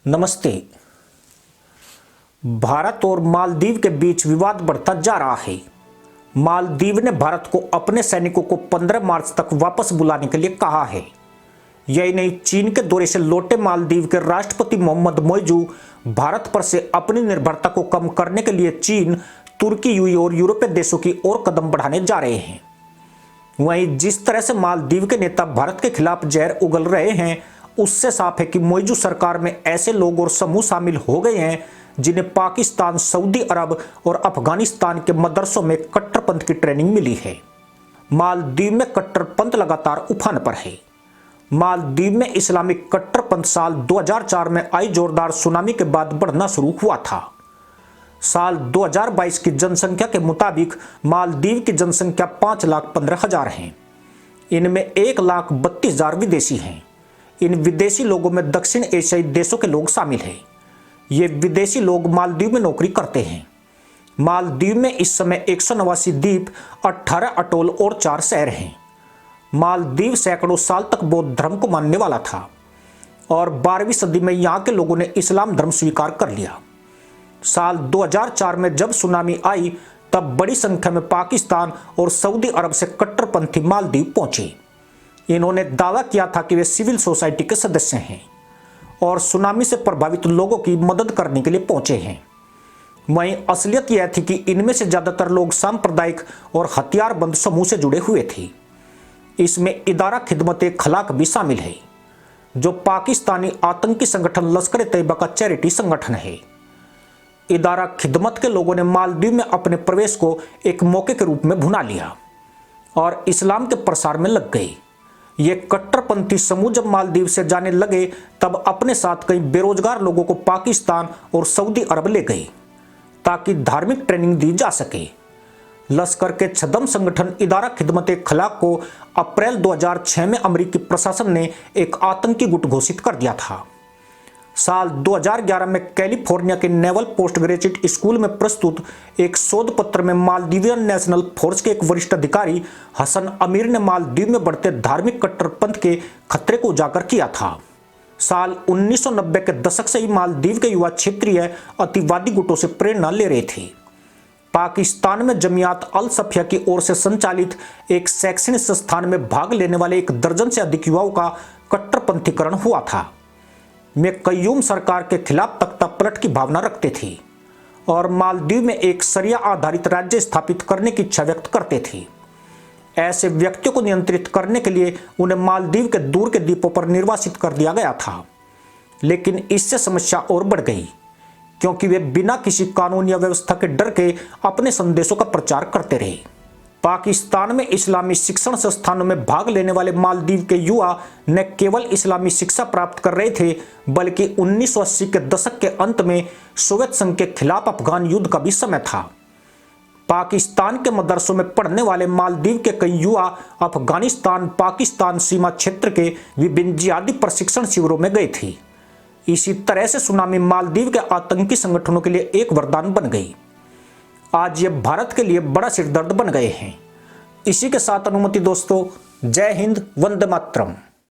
नमस्ते। भारत और मालदीव के बीच विवाद बढ़ता जा रहा है। मालदीव ने भारत को अपने सैनिकों को 15 मार्च तक वापस बुलाने के लिए कहा है। यही नहीं, चीन के दौरे से लौटे मालदीव के राष्ट्रपति मोहम्मद मोइजू भारत पर से अपनी निर्भरता को कम करने के लिए चीन, तुर्की, यूएई और यूरोपीय देशों की ओर कदम बढ़ाने जा रहे हैं। वहीं जिस तरह से मालदीव के नेता भारत के खिलाफ जहर उगल रहे हैं, उससे साफ है कि मोइजू सरकार में ऐसे लोग और समूह शामिल हो गए हैं जिन्हें पाकिस्तान, सऊदी अरब और अफगानिस्तान के मदरसों में कट्टरपंथ की ट्रेनिंग मिली है। मालदीव में कट्टरपंथ लगातार उफान पर है। मालदीव में इस्लामिक कट्टरपंथ साल 2004 में आई जोरदार सुनामी के बाद बढ़ना शुरू हुआ था। साल 2022 की जनसंख्या के मुताबिक मालदीव की जनसंख्या 5,15,000 है। इनमें 1,32,000 विदेशी हैं। इन विदेशी लोगों में दक्षिण एशियाई देशों के लोग शामिल हैं। ये विदेशी लोग मालदीव में नौकरी करते हैं। मालदीव में इस समय 189 द्वीप, 18 अटोल और 4 शहर हैं। मालदीव सैकड़ों साल तक बौद्ध धर्म को मानने वाला था और 12वीं सदी में यहाँ के लोगों ने इस्लाम धर्म स्वीकार कर लिया। साल 2004 में जब सुनामी आई, तब बड़ी संख्या में पाकिस्तान और सऊदी अरब से कट्टरपंथी मालदीव पहुंचे। इन्होंने दावा किया था कि वे सिविल सोसाइटी के सदस्य हैं और सुनामी से प्रभावित लोगों की मदद करने के लिए पहुंचे हैं। वहीं असलियत यह थी कि इनमें से ज्यादातर लोग सांप्रदायिक और हथियारबंद समूह से जुड़े हुए थे। इसमें इदारा खिदमत-ए-खलाक भी शामिल है, जो पाकिस्तानी आतंकी संगठन लश्कर-ए-तैयबा का चैरिटी संगठन है। इदारा खिदमत के लोगों ने मालदीव में अपने प्रवेश को एक मौके के रूप में भुना लिया और इस्लाम के प्रसार में लग गए। ये कट्टरपंथी समूह जब मालदीव से जाने लगे, तब अपने साथ कई बेरोजगार लोगों को पाकिस्तान और सऊदी अरब ले गए ताकि धार्मिक ट्रेनिंग दी जा सके। लश्कर के छद्म संगठन इदारा खिदमत-ए-खलाक को अप्रैल 2006 में अमेरिकी प्रशासन ने एक आतंकी गुट घोषित कर दिया था। साल 2011 में कैलिफोर्निया के नेवल पोस्ट ग्रेजुएट स्कूल में प्रस्तुत एक शोध पत्र में मालदीवियन नेशनल फोर्स के एक वरिष्ठ अधिकारी हसन अमीर ने मालदीव में बढ़ते धार्मिक कट्टरपंथ के खतरे को उजागर किया था। साल 1990 के दशक से ही मालदीव के युवा क्षेत्रीय अतिवादी गुटों से प्रेरणा ले रहे थे। पाकिस्तान में जमियात अल सफिया की ओर से संचालित एक शैक्षणिक संस्थान में भाग लेने वाले 1 दर्जन से अधिक युवाओं का कट्टरपंथीकरण हुआ था। वे कय्यूम सरकार के खिलाफ तख्ता पलट की भावना रखते थे और मालदीव में एक शरिया आधारित राज्य स्थापित करने की इच्छा व्यक्त करते थे। ऐसे व्यक्तियों को नियंत्रित करने के लिए उन्हें मालदीव के दूर के द्वीपों पर निर्वासित कर दिया गया था। लेकिन इससे समस्या और बढ़ गई, क्योंकि वे बिना किसी कानून या व्यवस्था के डर के अपने संदेशों का प्रचार करते रहे। पाकिस्तान में इस्लामी शिक्षण संस्थानों में भाग लेने वाले मालदीव के युवा न केवल इस्लामी शिक्षा प्राप्त कर रहे थे, बल्कि 1980 के दशक के अंत में सोवियत संघ के खिलाफ अफगान युद्ध का भी समय था। पाकिस्तान के मदरसों में पढ़ने वाले मालदीव के कई युवा अफगानिस्तान पाकिस्तान सीमा क्षेत्र के विभिन्न जिहादी प्रशिक्षण शिविरों में गए थे। इसी तरह से सुनामी मालदीव के आतंकी संगठनों के लिए एक वरदान बन गई। आज ये भारत के लिए बड़ा सिरदर्द बन गए हैं। इसी के साथ अनुमति दोस्तों, जय हिंद, वंदे मातरम।